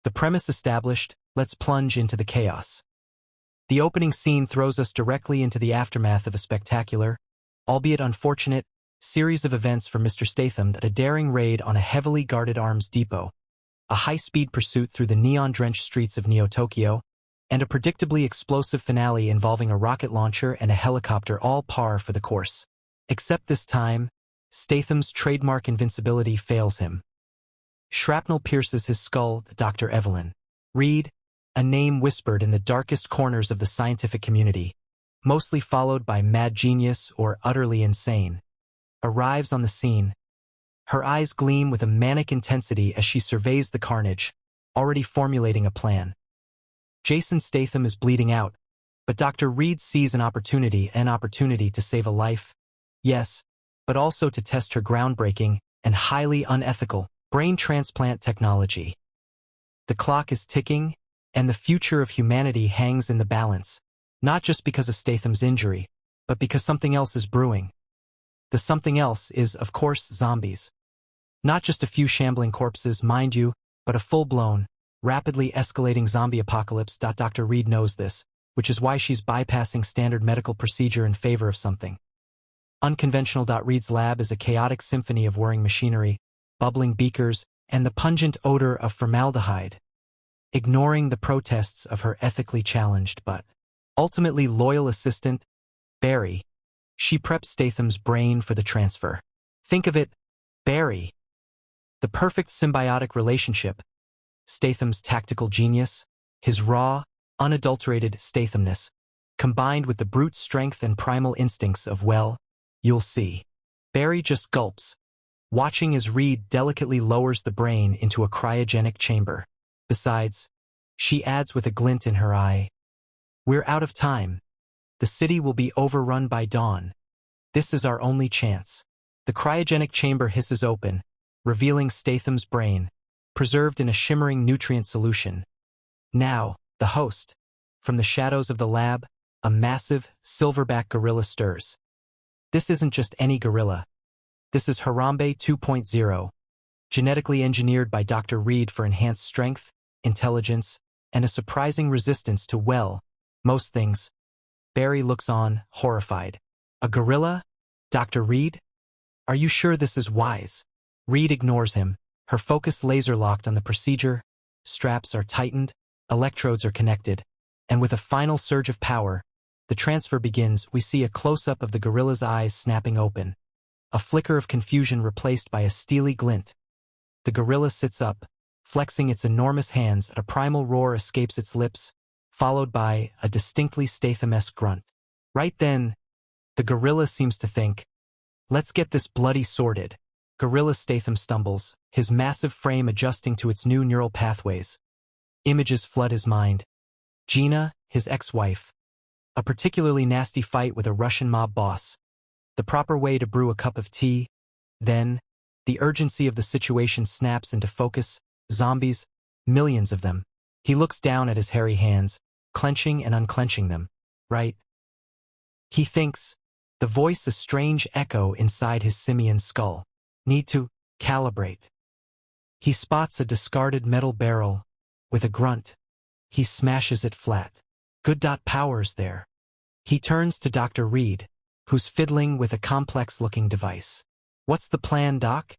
The premise established, let's plunge into the chaos. The opening scene throws us directly into the aftermath of a spectacular, albeit unfortunate, series of events for Mr. Statham: a daring raid on a heavily guarded arms depot, a high-speed pursuit through the neon-drenched streets of Neo-Tokyo, and a predictably explosive finale involving a rocket launcher and a helicopter, all par for the course. Except this time, Statham's trademark invincibility fails him. Shrapnel pierces his skull. Dr. Evelyn Reed, a name whispered in the darkest corners of the scientific community, mostly followed by mad genius or utterly insane, arrives on the scene. Her eyes gleam with a manic intensity as she surveys the carnage, already formulating a plan. Jason Statham is bleeding out, but Dr. Reed sees an opportunity to save a life. Yes, but also to test her groundbreaking and highly unethical brain transplant technology. The clock is ticking, and the future of humanity hangs in the balance, not just because of Statham's injury, but because something else is brewing. The something else is, of course, zombies. Not just a few shambling corpses, mind you, but a full-blown, rapidly escalating zombie apocalypse. Dr. Reed knows this, which is why she's bypassing standard medical procedure in favor of something unconventional. Reed's lab is a chaotic symphony of whirring machinery, bubbling beakers, and the pungent odor of formaldehyde. Ignoring the protests of her ethically challenged but ultimately loyal assistant, Barry, she preps Statham's brain for the transfer. Think of it, Barry. The perfect symbiotic relationship. Statham's tactical genius, his raw, unadulterated Stathamness, combined with the brute strength and primal instincts of, well, you'll see. Barry just gulps, watching as Reed delicately lowers the brain into a cryogenic chamber. Besides, she adds with a glint in her eye, we're out of time. The city will be overrun by dawn. This is our only chance. The cryogenic chamber hisses open, revealing Statham's brain, preserved in a shimmering nutrient solution. Now, the host. From the shadows of the lab, a massive, silverback gorilla stirs. This isn't just any gorilla. This is Harambe 2.0, genetically engineered by Dr. Reed for enhanced strength, intelligence, and a surprising resistance to, well, most things. Barry looks on, horrified. A gorilla? Dr. Reed? Are you sure this is wise? Reed ignores him, her focus laser-locked on the procedure. Straps are tightened, electrodes are connected, and with a final surge of power, the transfer begins. We see a close-up of the gorilla's eyes snapping open, a flicker of confusion replaced by a steely glint. The gorilla sits up, flexing its enormous hands. A primal roar escapes its lips, followed by a distinctly Statham-esque grunt. Right then, the gorilla seems to think, let's get this bloody sorted. Gorilla Statham stumbles, his massive frame adjusting to its new neural pathways. Images flood his mind. Gina, his ex-wife. A particularly nasty fight with a Russian mob boss. The proper way to brew a cup of tea. Then, the urgency of the situation snaps into focus. Zombies, millions of them. He looks down at his hairy hands, clenching and unclenching them. Right? He thinks, the voice a strange echo inside his simian skull. Need to calibrate. He spots a discarded metal barrel. With a grunt, he smashes it flat. Good. Power's there. He turns to Dr. Reed, who's fiddling with a complex-looking device. What's the plan, Doc?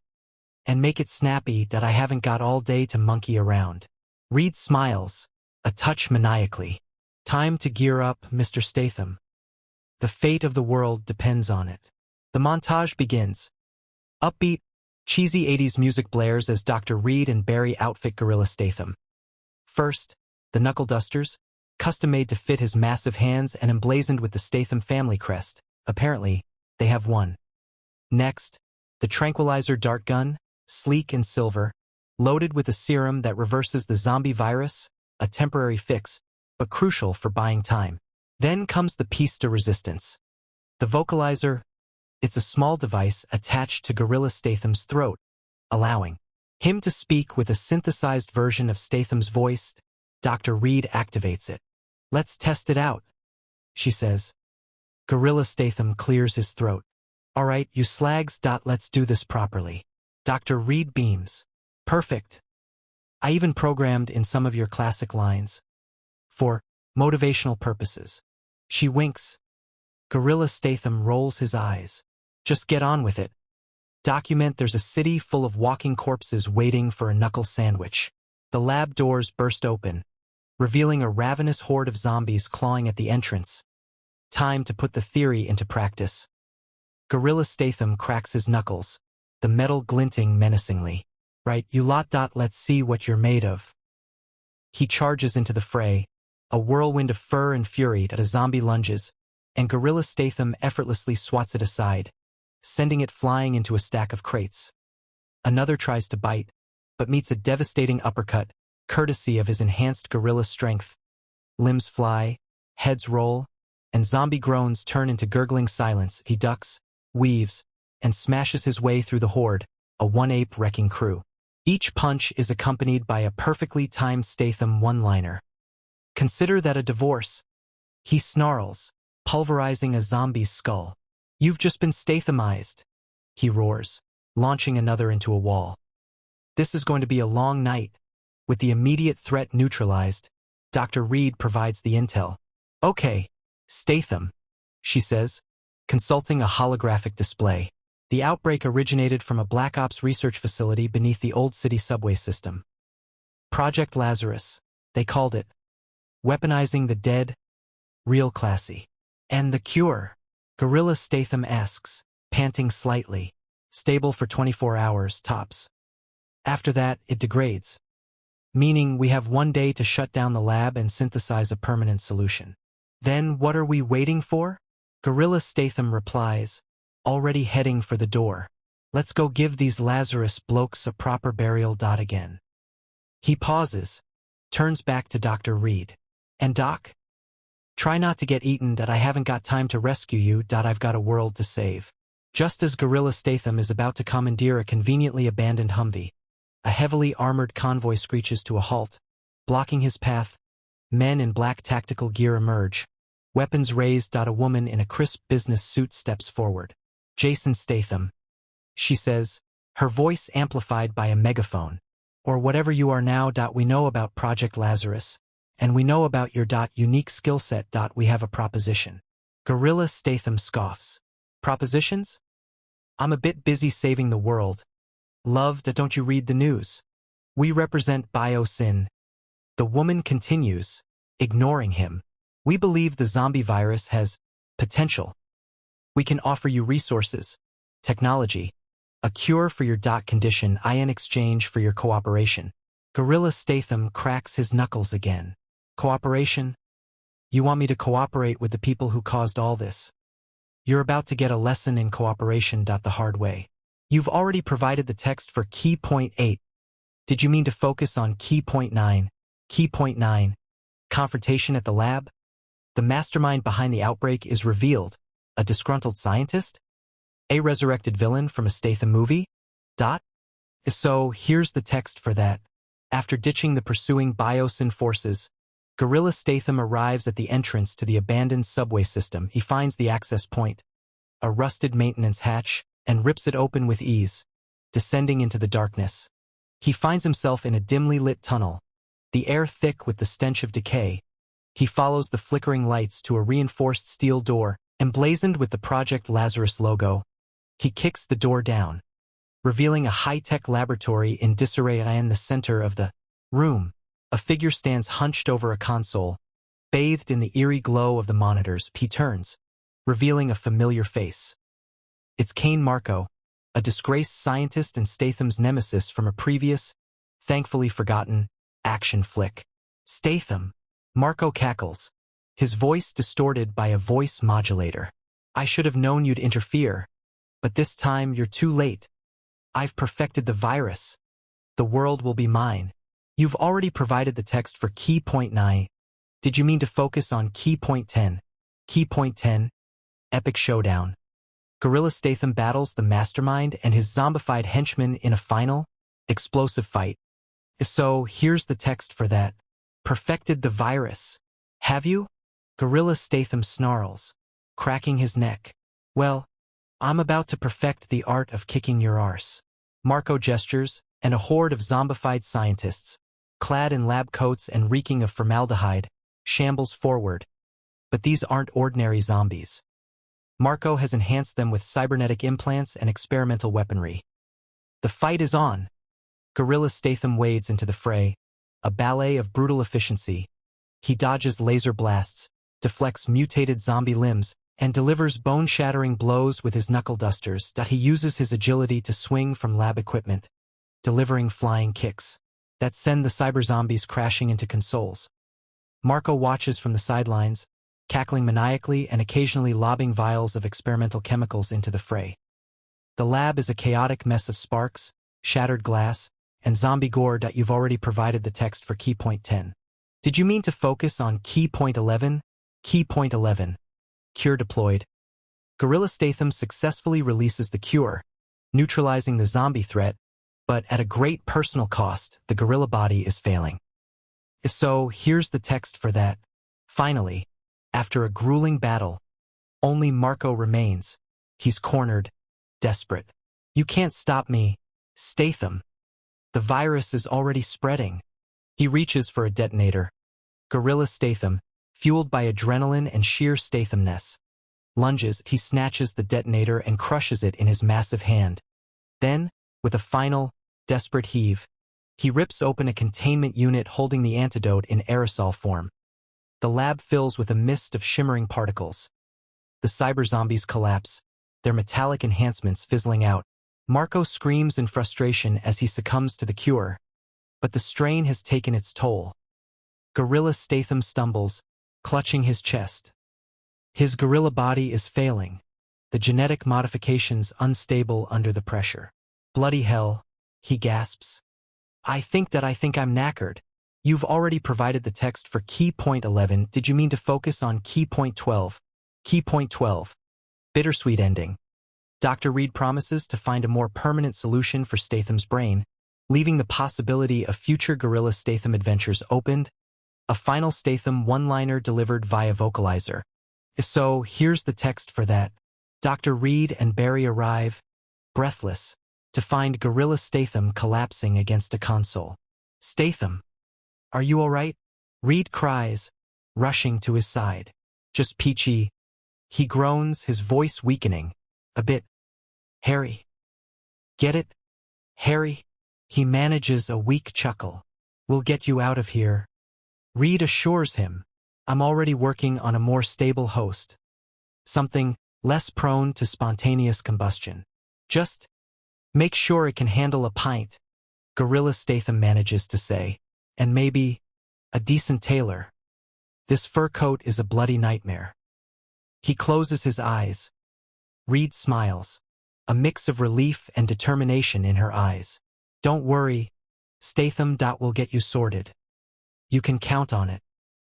And make it snappy. I haven't got all day to monkey around. Reed smiles, a touch maniacally. Time to gear up, Mr. Statham. The fate of the world depends on it. The montage begins. Upbeat, cheesy 80s music blares as Dr. Reed and Barry outfit Gorilla Statham. First, the knuckle dusters, custom-made to fit his massive hands and emblazoned with the Statham family crest. Apparently, they have one. Next, the tranquilizer dart gun, sleek and silver, loaded with a serum that reverses the zombie virus, a temporary fix, but crucial for buying time. Then comes the piece de resistance. The vocalizer. It's a small device attached to Gorilla Statham's throat, allowing him to speak with a synthesized version of Statham's voice. Dr. Reed activates it. Let's test it out, she says. Gorilla Statham clears his throat. All right, you slags. Let's do this properly. Dr. Reed beams. Perfect. I even programmed in some of your classic lines. For motivational purposes. She winks. Gorilla Statham rolls his eyes. Just get on with it. Document there's a city full of walking corpses waiting for a knuckle sandwich. The lab doors burst open, revealing a ravenous horde of zombies clawing at the entrance. Time to put the theory into practice. Gorilla Statham cracks his knuckles, the metal glinting menacingly. Right, you lot. Let's see what you're made of. He charges into the fray, a whirlwind of fur and fury at a zombie lunges, and Gorilla Statham effortlessly swats it aside, sending it flying into a stack of crates. Another tries to bite, but meets a devastating uppercut, courtesy of his enhanced gorilla strength. Limbs fly, heads roll, and zombie groans turn into gurgling silence. He ducks, weaves, and smashes his way through the horde, a one-ape wrecking crew. Each punch is accompanied by a perfectly timed Statham one-liner. Consider that a divorce. He snarls, pulverizing a zombie's skull. You've just been Stathamized, he roars, launching another into a wall. This is going to be a long night. With the immediate threat neutralized, Dr. Reed provides the intel. Okay, Statham, she says, consulting a holographic display. The outbreak originated from a Black Ops research facility beneath the Old City subway system. Project Lazarus, they called it. Weaponizing the dead, real classy. And the cure? Gorilla Statham asks, panting slightly. Stable for 24 hours, tops. After that, it degrades. Meaning we have 1 day to shut down the lab and synthesize a permanent solution. Then what are we waiting for? Gorilla Statham replies, already heading for the door. Let's go give these Lazarus blokes a proper burial. Again. He pauses, turns back to Dr. Reed. And Doc? Try not to get eaten. I haven't got time to rescue you. I've got a world to save. Just as Gorilla Statham is about to commandeer a conveniently abandoned Humvee, a heavily armored convoy screeches to a halt. Blocking his path, men in black tactical gear emerge. Weapons raised. A woman in a crisp business suit steps forward. Jason Statham, she says, her voice amplified by a megaphone. Or whatever you are now. We know about Project Lazarus, and we know about your unique skill set. We have a proposition. Gorilla Statham scoffs. Propositions? I'm a bit busy saving the world. Love, don't you read the news? We represent biosyn. The woman continues, ignoring him. We believe the zombie virus has potential. We can offer you resources, technology, a cure for your condition in exchange for your cooperation. Gorilla Statham cracks his knuckles again. Cooperation? You want me to cooperate with the people who caused all this? You're about to get a lesson in cooperation the hard way. You've already provided the text for key point 8. Did you mean to focus on key point 9? Key point 9. Confrontation at the lab? The mastermind behind the outbreak is revealed. A disgruntled scientist? A resurrected villain from a Statham movie? If so, here's the text for that. After ditching the pursuing biosyn forces, Gorilla Statham arrives at the entrance to the abandoned subway system. He finds the access point, a rusted maintenance hatch, and rips it open with ease, descending into the darkness. He finds himself in a dimly lit tunnel, the air thick with the stench of decay. He follows the flickering lights to a reinforced steel door, emblazoned with the Project Lazarus logo. He kicks the door down, revealing a high-tech laboratory in disarray. In the center of the room, a figure stands hunched over a console, bathed in the eerie glow of the monitors. He turns, revealing a familiar face. It's Kane Marco, a disgraced scientist and Statham's nemesis from a previous, thankfully forgotten, action flick. Statham. Marco cackles, his voice distorted by a voice modulator. I should have known you'd interfere, but this time you're too late. I've perfected the virus. The world will be mine. You've already provided the text for key point 9. Did you mean to focus on key point 10? Key point 10. Epic showdown. Gorilla Statham battles the mastermind and his zombified henchmen in a final, explosive fight. If so, here's the text for that. Perfected the virus. Have you? Gorilla Statham snarls, cracking his neck. Well, I'm about to perfect the art of kicking your arse. Marco gestures, and a horde of zombified scientists, clad in lab coats and reeking of formaldehyde, shambles forward. But these aren't ordinary zombies. Marco has enhanced them with cybernetic implants and experimental weaponry. The fight is on. Gorilla Statham wades into the fray, a ballet of brutal efficiency. He dodges laser blasts, deflects mutated zombie limbs, and delivers bone-shattering blows with his knuckle dusters. He uses his agility to swing from lab equipment, delivering flying kicks that send the cyber zombies crashing into consoles. Marco watches from the sidelines, cackling maniacally and occasionally lobbing vials of experimental chemicals into the fray. The lab is a chaotic mess of sparks, shattered glass, and zombie gore. You've already provided the text for key point 10. Did you mean to focus on key point 11? Key point 11. Cure deployed. Gorilla Statham successfully releases the cure, neutralizing the zombie threat, but at a great personal cost. The gorilla body is failing. If so, here's the text for that. Finally, after a grueling battle, only Marco remains. He's cornered, desperate. You can't stop me, Statham. The virus is already spreading. He reaches for a detonator. Gorilla Statham, fueled by adrenaline and sheer Stathamness, lunges. He snatches the detonator and crushes it in his massive hand. Then, with a final, desperate heave, he rips open a containment unit holding the antidote in aerosol form. The lab fills with a mist of shimmering particles. The cyber zombies collapse, their metallic enhancements fizzling out. Marco screams in frustration as he succumbs to the cure, but the strain has taken its toll. Gorilla Statham stumbles, clutching his chest. His gorilla body is failing, the genetic modifications unstable under the pressure. Bloody hell, he gasps. I think I'm knackered. You've already provided the text for key point 11. Did you mean to focus on key point 12? Key point 12. Bittersweet ending. Dr. Reed promises to find a more permanent solution for Statham's brain, leaving the possibility of future Gorilla Statham adventures opened. A final Statham one-liner delivered via vocalizer. If so, here's the text for that. Dr. Reed and Barry arrive, breathless, to find Gorilla Statham collapsing against a console. Statham, are you all right? Reed cries, rushing to his side. Just peachy. He groans, his voice weakening. A bit. Harry. Get it? Harry? He manages a weak chuckle. We'll get you out of here. Reed assures him, I'm already working on a more stable host. Something less prone to spontaneous combustion. Just make sure it can handle a pint, Gorilla Statham manages to say, and maybe a decent tailor. This fur coat is a bloody nightmare. He closes his eyes. Reed smiles, a mix of relief and determination in her eyes. Don't worry, Statham. Will get you sorted. You can count on it.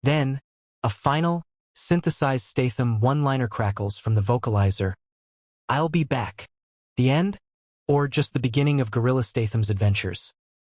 Then, a final, synthesized Statham one-liner crackles from the vocalizer. I'll be back. The end? Or just the beginning of Gorilla Statham's adventures?